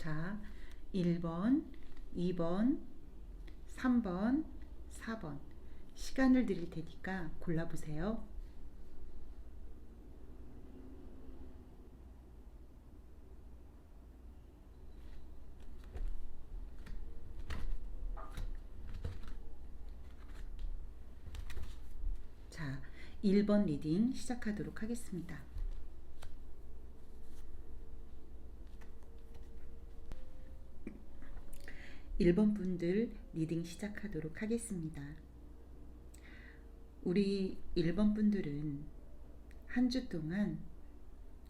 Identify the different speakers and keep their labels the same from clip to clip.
Speaker 1: 자, 1번, 2번, 3번, 4번. 시간을 드릴 테니까 골라보세요. 자, 1번 리딩 시작하도록 하겠습니다. 1번 분들 리딩 시작하도록 하겠습니다. 우리 1번 분들은 한 주 동안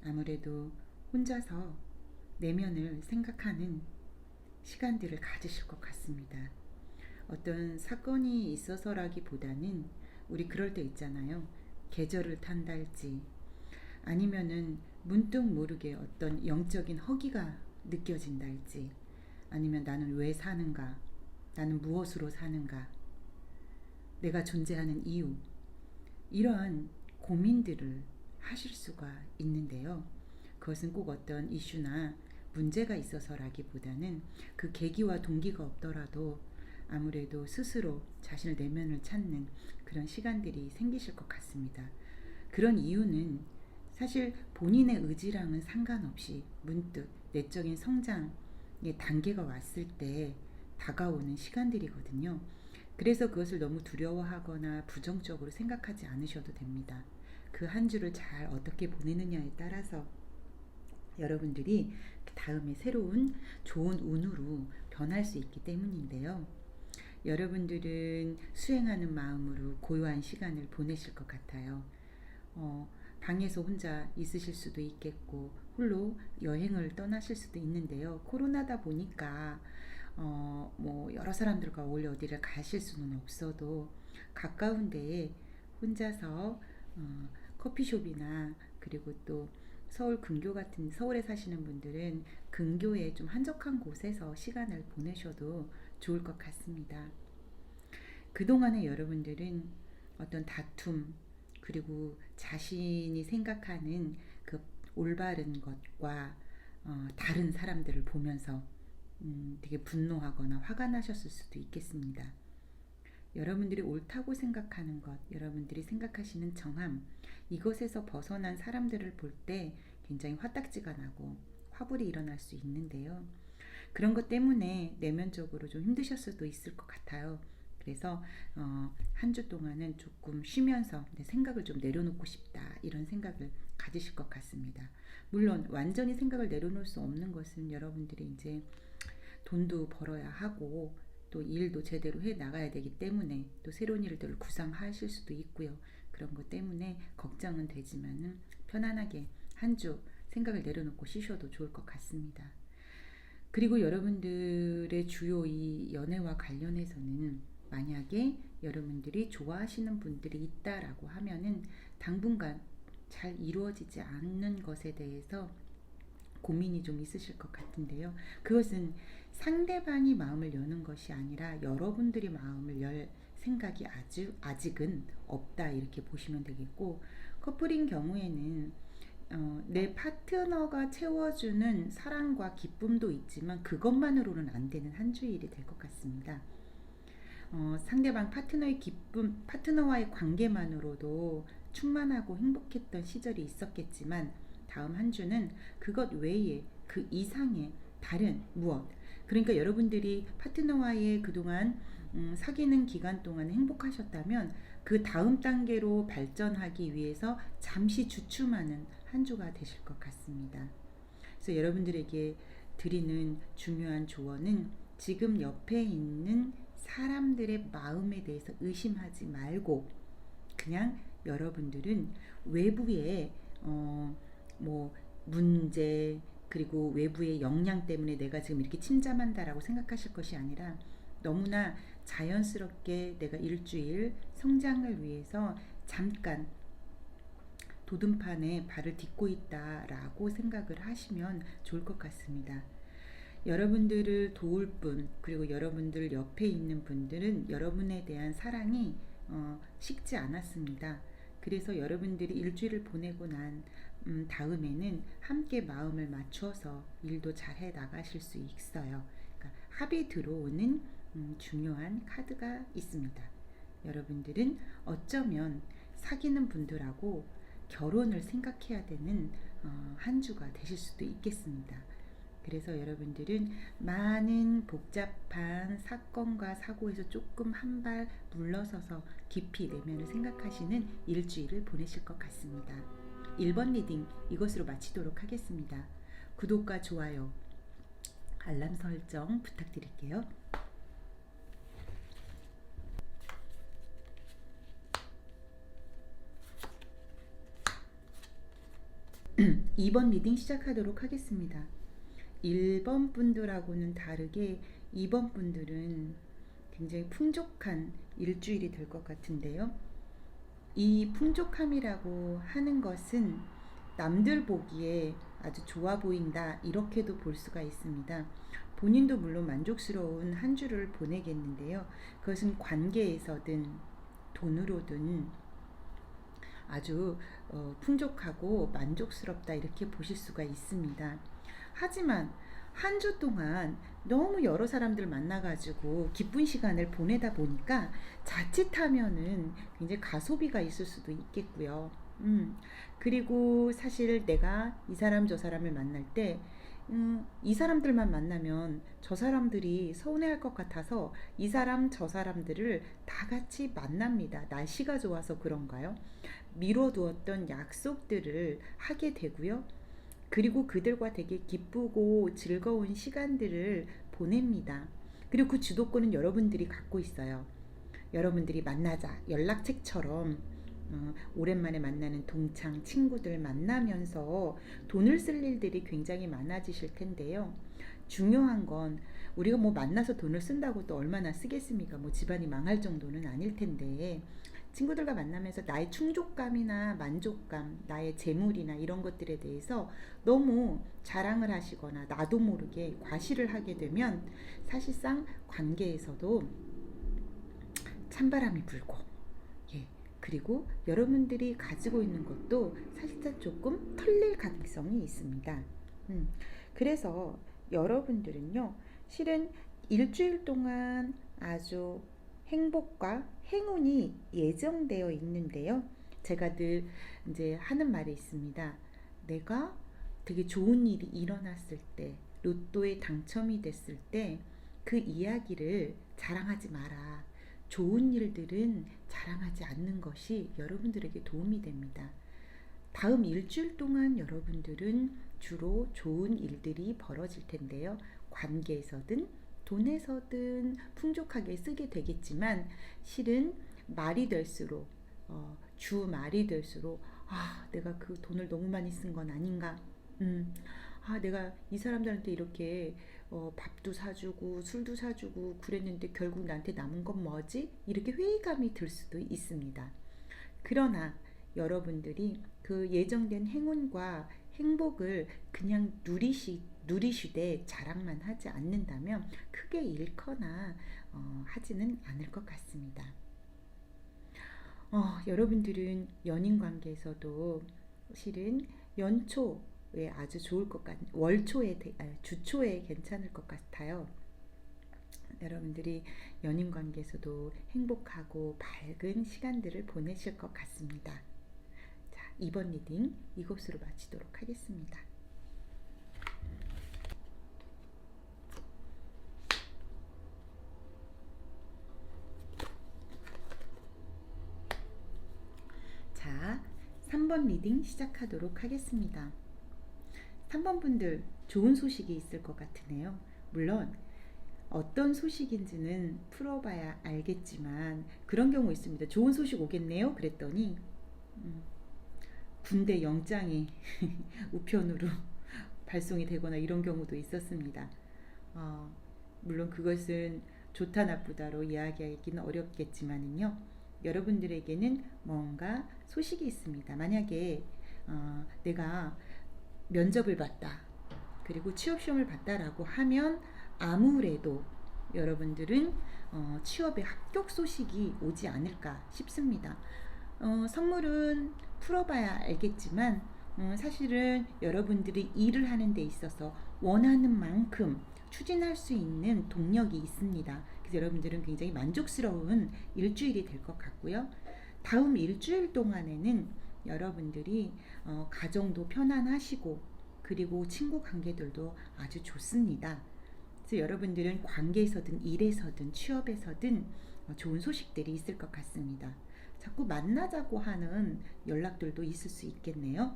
Speaker 1: 아무래도 혼자서 내면을 생각하는 시간들을 가지실 것 같습니다. 어떤 사건이 있어서라기보다는 우리 그럴 때 있잖아요. 계절을 탄다 할지 아니면은 문득 모르게 어떤 영적인 허기가 느껴진다 할지 아니면 나는 왜 사는가, 나는 무엇으로 사는가, 내가 존재하는 이유, 이러한 고민들을 하실 수가 있는데요. 그것은 꼭 어떤 이슈나 문제가 있어서라기보다는 그 계기와 동기가 없더라도 아무래도 스스로 자신의 내면을 찾는 그런 시간들이 생기실 것 같습니다. 그런 이유는 사실 본인의 의지랑은 상관없이 문득 내적인 성장의 단계가 왔을 때 다가오는 시간들이거든요. 그래서 그것을 너무 두려워하거나 부정적으로 생각하지 않으셔도 됩니다. 그 한 주를 잘 어떻게 보내느냐에 따라서 여러분들이 다음에 새로운 좋은 운으로 변할 수 있기 때문인데요. 여러분들은 수행하는 마음으로 고요한 시간을 보내실 것 같아요. 방에서 혼자 있으실 수도 있겠고 홀로 여행을 떠나실 수도 있는데요. 코로나다 보니까 뭐 여러 사람들과 어울려 어디를 가실 수는 없어도 가까운 데에 혼자서 커피숍이나 그리고 또 서울 근교 같은 서울에 사시는 분들은 근교에 좀 한적한 곳에서 시간을 보내셔도 좋을 것 같습니다. 그동안에 여러분들은 어떤 다툼 그리고 자신이 생각하는 그 올바른 것과 다른 사람들을 보면서 되게 분노하거나 화가 나셨을 수도 있겠습니다. 여러분들이 옳다고 생각하는 것, 여러분들이 생각하시는 정함, 이것에서 벗어난 사람들을 볼 때 굉장히 화딱지가 나고 화불이 일어날 수 있는데요. 그런 것 때문에 내면적으로 좀 힘드셨을 수도 있을 것 같아요. 그래서 한 주 동안은 조금 쉬면서 내 생각을 좀 내려놓고 싶다 이런 생각을 가지실 것 같습니다. 물론 완전히 생각을 내려놓을 수 없는 것은 여러분들이 이제 돈도 벌어야 하고 또 일도 제대로 해 나가야 되기 때문에 또 새로운 일들을 구상하실 수도 있고요. 그런 것 때문에 걱정은 되지만은 편안하게 한 주 생각을 내려놓고 쉬셔도 좋을 것 같습니다. 그리고 여러분들의 주요 이 연애와 관련해서는 만약에 여러분들이 좋아하시는 분들이 있다라고 하면은 당분간 잘 이루어지지 않는 것에 대해서 고민이 좀 있으실 것 같은데요. 그것은 상대방이 마음을 여는 것이 아니라 여러분들이 마음을 열 생각이 아직은 없다 이렇게 보시면 되겠고, 커플인 경우에는 내 파트너가 채워주는 사랑과 기쁨도 있지만 그것만으로는 안 되는 한 주일이 될 것 같습니다. 상대방 파트너의 기쁨, 파트너와의 관계만으로도 충만하고 행복했던 시절이 있었겠지만 다음 한 주는 그것 외에 그 이상의 다른 무엇, 그러니까 여러분들이 파트너와의 그동안 사귀는 기간 동안 행복하셨다면 그 다음 단계로 발전하기 위해서 잠시 주춤하는 한 주가 되실 것 같습니다. 그래서 여러분들에게 드리는 중요한 조언은 지금 옆에 있는 사람들의 마음에 대해서 의심하지 말고 그냥 여러분들은 외부의 뭐 문제 그리고 외부의 영향 때문에 내가 지금 이렇게 침잠한다라고 생각하실 것이 아니라 너무나 자연스럽게 내가 일주일 성장을 위해서 잠깐 도든판에 발을 딛고 있다라고 생각을 하시면 좋을 것 같습니다. 여러분들을 도울 분 그리고 여러분들 옆에 있는 분들은 여러분에 대한 사랑이 식지 않았습니다. 그래서 여러분들이 일주일을 보내고 난 다음에는 함께 마음을 맞추어서 일도 잘 해 나가실 수 있어요. 그러니까 합이 들어오는 중요한 카드가 있습니다. 여러분들은 어쩌면 사귀는 분들하고 결혼을 생각해야 되는 한 주가 되실 수도 있겠습니다. 그래서 여러분들은 많은 복잡한 사건과 사고에서 조금 한 발 물러서서 깊이 내면을 생각하시는 일주일을 보내실 것 같습니다. 1번 리딩 이것으로 마치도록 하겠습니다. 구독과 좋아요, 알람 설정 부탁드릴게요. 2번 리딩 시작하도록 하겠습니다. 1번 분들하고는 다르게 2번 분들은 굉장히 풍족한 일주일이 될 것 같은데요. 이 풍족함이라고 하는 것은 남들 보기에 아주 좋아 보인다 이렇게도 볼 수가 있습니다. 본인도 물론 만족스러운 한 주를 보내겠는데요. 그것은 관계에서든 돈으로든 아주 풍족하고 만족스럽다 이렇게 보실 수가 있습니다. 하지만 한 주 동안 너무 여러 사람들 만나가지고 기쁜 시간을 보내다 보니까 자칫하면은 굉장히 가소비가 있을 수도 있겠고요. 그리고 사실 내가 이 사람 저 사람을 만날 때 이 사람들만 만나면 저 사람들이 서운해할 것 같아서 이 사람 저 사람들을 다 같이 만납니다. 날씨가 좋아서 그런가요? 미뤄두었던 약속들을 하게 되고요. 그리고 그들과 되게 기쁘고 즐거운 시간들을 보냅니다. 그리고 그 주도권은 여러분들이 갖고 있어요. 여러분들이 만나자 연락책처럼 오랜만에 만나는 동창 친구들 만나면서 돈을 쓸 일들이 굉장히 많아지실 텐데요. 중요한 건 우리가 뭐 만나서 돈을 쓴다고 또 얼마나 쓰겠습니까? 뭐 집안이 망할 정도는 아닐 텐데 친구들과 만나면서 나의 충족감이나 만족감, 나의 재물이나 이런 것들에 대해서 너무 자랑을 하시거나 나도 모르게 과시를 하게 되면 사실상 관계에서도 찬바람이 불고, 예, 그리고 여러분들이 가지고 있는 것도 사실상 조금 털릴 가능성이 있습니다. 그래서 여러분들은요, 실은 일주일 동안 아주 행복과 행운이 예정되어 있는데요. 제가 늘 이제 하는 말이 있습니다. 내가 되게 좋은 일이 일어났을 때, 로또에 당첨이 됐을 때 그 이야기를 자랑하지 마라. 좋은 일들은 자랑하지 않는 것이 여러분들에게 도움이 됩니다. 다음 일주일 동안 여러분들은 주로 좋은 일들이 벌어질 텐데요. 관계에서든 돈에서든 풍족하게 쓰게 되겠지만 실은 말이 될수록 주 말이 될수록 내가 그 돈을 너무 많이 쓴 건 아닌가, 내가 이 사람들한테 이렇게 밥도 사주고 술도 사주고 그랬는데 결국 나한테 남은 건 뭐지? 이렇게 회의감이 들 수도 있습니다. 그러나 여러분들이 그 예정된 행운과 행복을 그냥 누리시되 자랑만 하지 않는다면 크게 잃거나 하지는 않을 것 같습니다. 여러분들은 연인 관계에서도 실은 연초에 아주 좋을 것 같, 주초에 괜찮을 것 같아요. 여러분들이 연인 관계에서도 행복하고 밝은 시간들을 보내실 것 같습니다. 자, 2번 리딩 이것으로 마치도록 하겠습니다. 자, 3번 리딩 시작하도록 하겠습니다. 3번 분들 좋은 소식이 있을 것 같으네요. 물론 어떤 소식인지는 풀어봐야 알겠지만 그런 경우 있습니다. 좋은 소식 오겠네요. 그랬더니 군대 영장이 우편으로 발송이 되거나 이런 경우도 있었습니다. 물론 그것은 좋다 나쁘다로 이야기하기는 어렵겠지만요. 여러분들에게는 뭔가 소식이 있습니다. 만약에 내가 면접을 봤다, 그리고 취업시험을 봤다라고 하면 아무래도 여러분들은 취업의 합격 소식이 오지 않을까 싶습니다. 선물은 풀어봐야 알겠지만 사실은 여러분들이 일을 하는 데 있어서 원하는 만큼 추진할 수 있는 동력이 있습니다. 그래서 여러분들은 굉장히 만족스러운 일주일이 될 것 같고요. 다음 일주일 동안에는 여러분들이 가정도 편안하시고 그리고 친구 관계들도 아주 좋습니다. 그래서 여러분들은 관계에서든 일에서든 취업에서든 좋은 소식들이 있을 것 같습니다. 자꾸 만나자고 하는 연락들도 있을 수 있겠네요.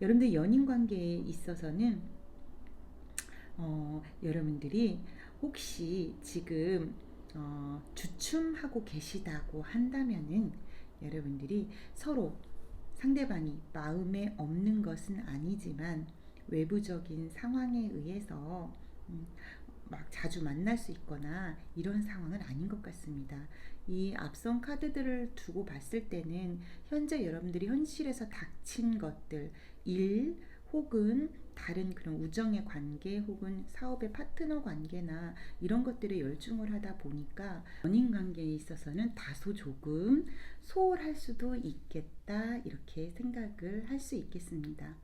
Speaker 1: 여러분들 연인 관계에 있어서는 여러분들이 혹시 지금 주춤하고 계시다고 한다면은 여러분들이 서로 상대방이 마음에 없는 것은 아니지만 외부적인 상황에 의해서 막 자주 만날 수 있거나 이런 상황은 아닌 것 같습니다. 이 앞선 카드들을 두고 봤을 때는 현재 여러분들이 현실에서 닥친 것들, 일 혹은 다른 그런 우정의 관계 혹은 사업의 파트너 관계나 이런 것들에 열중을 하다 보니까 연인 관계에 있어서는 다소 조금 소홀할 수도 있겠다 이렇게 생각을 할 수 있겠습니다.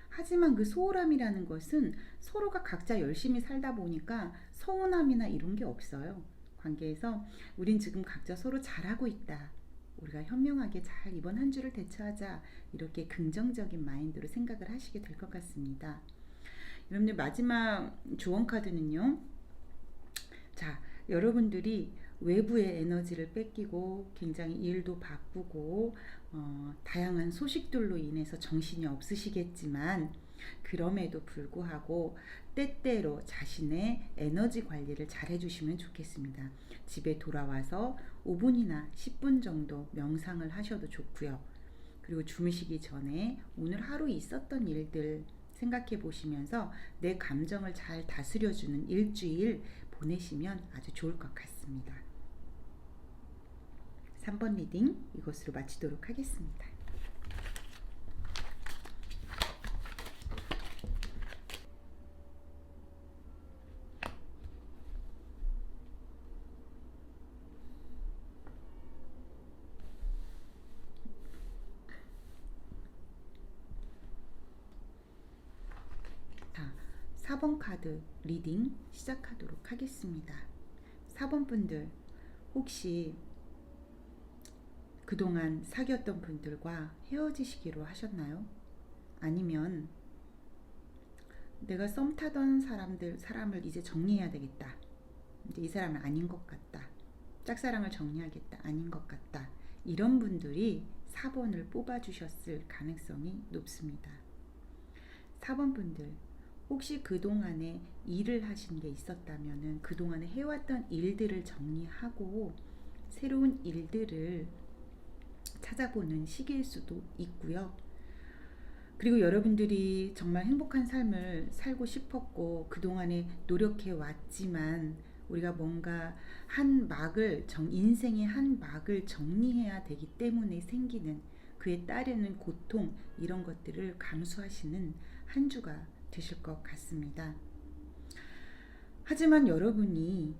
Speaker 1: 하지만 그 소홀함이라는 것은 서로가 각자 열심히 살다 보니까 서운함이나 이런 게 없어요. 관계에서 우린 지금 각자 서로 잘하고 있다. 우리가 현명하게 잘 이번 한 주를 대처하자. 이렇게 긍정적인 마인드로 생각을 하시게 될 것 같습니다. 여러분들 마지막 조언 카드는요. 자, 여러분들이 외부의 에너지를 뺏기고 굉장히 일도 바쁘고 다양한 소식들로 인해서 정신이 없으시겠지만 그럼에도 불구하고 때때로 자신의 에너지 관리를 잘 해주시면 좋겠습니다. 집에 돌아와서 5분이나 10분 정도 명상을 하셔도 좋고요. 그리고 주무시기 전에 오늘 하루 있었던 일들 생각해 보시면서 내 감정을 잘 다스려주는 일주일 보내시면 아주 좋을 것 같습니다. 3번 리딩 이것으로 마치도록 하겠습니다. 자, 4번 카드 리딩 시작하도록 하겠습니다. 4번 분들 혹시 그동안 사귀었던 분들과 헤어지시기로 하셨나요? 아니면 내가 썸 타던 사람을 이제 정리해야 되겠다. 이제 이 사람은 아닌 것 같다. 짝사랑을 정리하겠다. 아닌 것 같다. 이런 분들이 4번을 뽑아주셨을 가능성이 높습니다. 4번 분들 혹시 그동안에 일을 하신 게 있었다면 그동안에 해왔던 일들을 정리하고 새로운 일들을 찾아보는 시기일 수도 있고요. 그리고 여러분들이 정말 행복한 삶을 살고 싶었고 그동안에 노력해 왔지만 우리가 뭔가 인생의 한 막을 정리해야 되기 때문에 생기는 그에 따르는 고통 이런 것들을 감수하시는 한 주가 되실 것 같습니다. 하지만 여러분이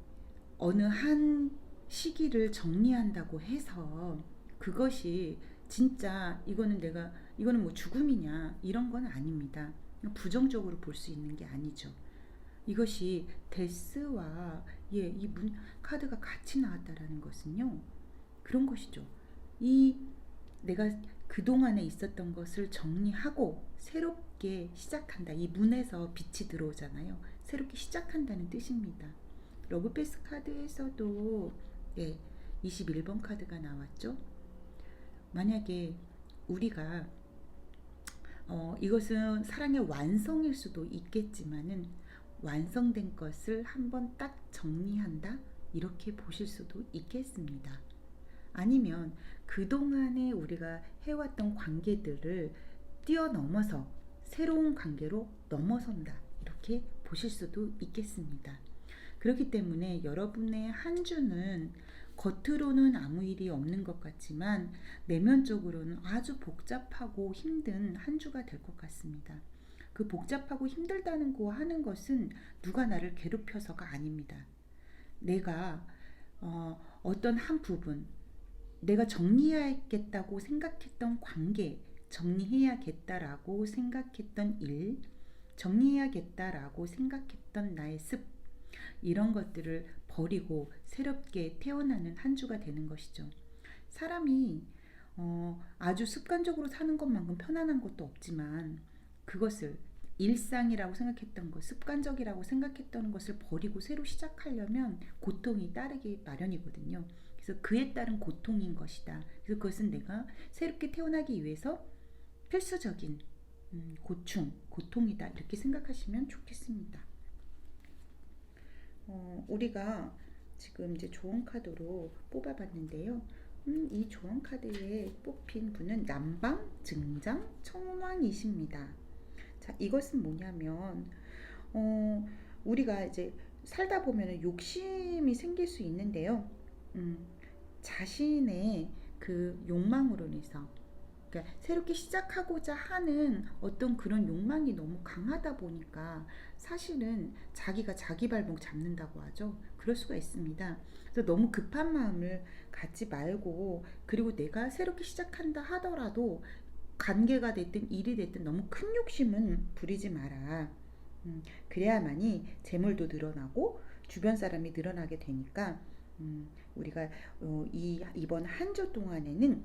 Speaker 1: 어느 한 시기를 정리한다고 해서 그것이 진짜 이거는 뭐 죽음이냐 이런 건 아닙니다. 부정적으로 볼 수 있는 게 아니죠. 이것이 데스와 이 카드가 같이 나왔다라는 것은요. 그런 것이죠. 내가 그동안에 있었던 것을 정리하고 새롭게 시작한다. 이 문에서 빛이 들어오잖아요. 새롭게 시작한다는 뜻입니다. 러브페이스 카드에서도 21번 카드가 나왔죠. 만약에 우리가 이것은 사랑의 완성일 수도 있겠지만은 완성된 것을 한번 딱 정리한다 이렇게 보실 수도 있겠습니다. 아니면 그동안에 우리가 해왔던 관계들을 뛰어넘어서 새로운 관계로 넘어선다 이렇게 보실 수도 있겠습니다. 그렇기 때문에 여러분의 한 주는 겉으로는 아무 일이 없는 것 같지만 내면적으로는 아주 복잡하고 힘든 한 주가 될 것 같습니다. 그 복잡하고 힘들다는 거 하는 것은 누가 나를 괴롭혀서가 아닙니다. 내가 어떤 한 부분 내가 정리해야겠다고 생각했던 관계 정리해야겠다라고 생각했던 일, 정리해야겠다라고 생각했던 나의 습, 이런 것들을 버리고 새롭게 태어나는 한 주가 되는 것이죠. 사람이 아주 습관적으로 사는 것만큼 편안한 것도 없지만 그것을 일상이라고 생각했던 것, 습관적이라고 생각했던 것을 버리고 새로 시작하려면 고통이 따르기 마련이거든요. 그래서 그에 따른 고통인 것이다. 그래서 그것은 내가 새롭게 태어나기 위해서 필수적인 고통이다. 이렇게 생각하시면 좋겠습니다. 우리가 지금 이제 조언 카드로 뽑아봤는데요. 이 조언 카드에 뽑힌 분은 남방 증장 청왕이십니다. 자, 이것은 뭐냐면 우리가 이제 살다 보면 욕심이 생길 수 있는데요. 자신의 그 욕망으로 인해서, 그러니까 새롭게 시작하고자 하는 어떤 그런 욕망이 너무 강하다 보니까 사실은 자기가 자기 발목 잡는다고 하죠. 그럴 수가 있습니다. 그래서 너무 급한 마음을 갖지 말고, 그리고 내가 새롭게 시작한다 하더라도 관계가 됐든 일이 됐든 너무 큰 욕심은 부리지 마라. 그래야만이 재물도 늘어나고 주변 사람이 늘어나게 되니까 우리가 이번 한 주 동안에는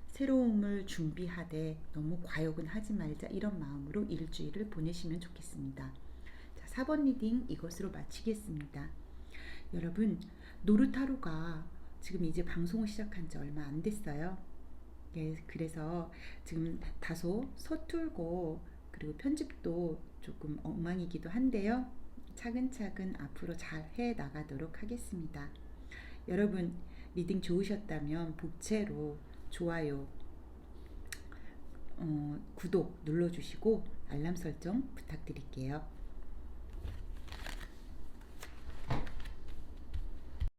Speaker 1: 새로움을 준비하되 너무 과욕은 하지 말자, 이런 마음으로 일주일을 보내시면 좋겠습니다. 자, 4번 리딩 이것으로 마치겠습니다. 여러분, 노루타로가 지금 이제 방송을 시작한 지 얼마 안 됐어요. 예, 그래서 지금 다소 서툴고 그리고 편집도 조금 엉망이기도 한데요. 차근차근 앞으로 잘 해 나가도록 하겠습니다. 여러분, 리딩 좋으셨다면 복채로 좋아요, 구독 눌러주시고 알람 설정 부탁드릴게요.